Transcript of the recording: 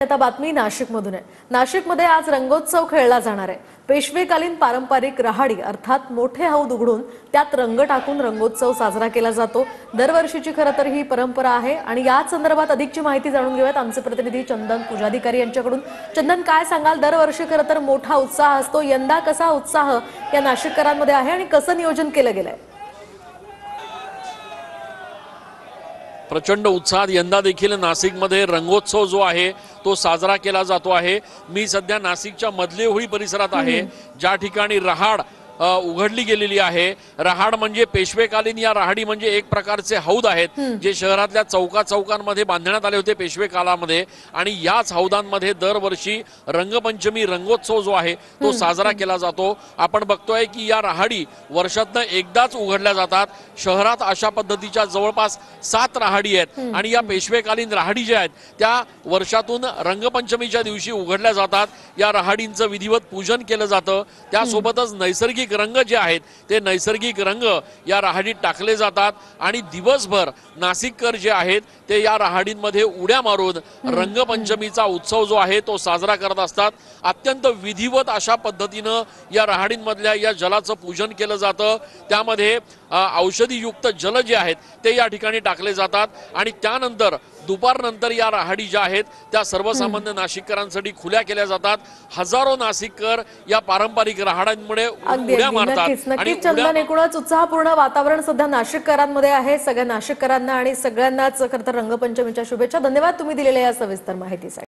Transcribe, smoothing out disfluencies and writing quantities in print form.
आता बातमी नाशिकमधून आहे। नाशिकमध्ये आज रंगोत्सव खेळला जाणार आहे। पेशवेकालीन पारंपरिक रहाडी अर्थात मोठे हौद उघडून त्यात रंग टाकून रंगोत्सव साजरा केला जातो। दरवर्षीची खरं तर ही परंपरा आहे आणि याच संदर्भात अधिकची माहिती जाणून घेऊयात आमचे प्रतिनिधी चंदन पुजाधिकारी यांच्याकडून। चंदन, काय सांगाल? दरवर्षी खरं तर मोठा उत्साह असतो, यंदा कसा उत्साह या नाशिककरांमध्ये आहे आणि कसं नियोजन केलं गेलंय? प्रचंड उत्साहात यंदा देखील नाशिकमध्ये रंगोत्सव जो आहे तो साजरा केला जातो आहे। मी सध्या नाशिकच्या मधलेहोळी परिसरात आहे, ज्या ठिकाणी रहाड उघडली गेलेली आहे। रहाड म्हणजे पेशवेकालीन या रहाडी म्हणजे एक प्रकारचे हौद आहेत जे शहरातल्या चौकांमध्ये बांधण्यात आले होते पेशवे काळामध्ये, आणि याच हौदांमध्ये दरवर्षी रंगपंचमी रंगोत्सव जो आहे तो साजरा केला जातो। आपण बघतोय की या रहाडी वर्षातनं एकदाच उघडल्या जातात। शहरात अशा पद्धतीच्या जवळपास 7 रहाडी आहेत आणि या पेशवेकालीन रहाडी ज्या आहेत त्या वर्षातून रंगपंचमीच्या दिवशी उघडल्या जातात। या रहाडींचं विधिवत पूजन केलं जातं, त्यासोबतच नैसर्गिक रंग जे आहेत ते नैसर्गिक रंग या रहाडीत टाकले जातात आणि दिवसभर नाशिककर जे आहेत ते या रहाडींमध्ये उड्या मारून रंगपंचमीचा उत्सव जो आहे तो साजरा करत असतात। अत्यंत विधिवत अशा पद्धतीनं या रहाडींमधल्या या जलाचं पूजन केलं जातं। त्यामध्ये औषधीयुक्त जल जे आहेत ते या ठिकाणी टाकले जातात आणि त्यानंतर दुपारनंतर या रहाडी ज्या आहेत त्या सर्वसामान्य नाशिककरांसाठी खुल्या केल्या जातात। हजारो नाशिककर या पारंपरिक रहाडांमुळे उड्या मारतात। नक्कीच चंदन, एकूणच उत्साहपूर्ण वातावरण सध्या नाशिककरांमध्ये आहे। सगळ्या नाशिककरांना आणि सगळ्यांनाच खरं तर रंगपंचमीच्या शुभेच्छा। धन्यवाद तुम्ही दिलेल्या या सविस्तर माहितीसाठी।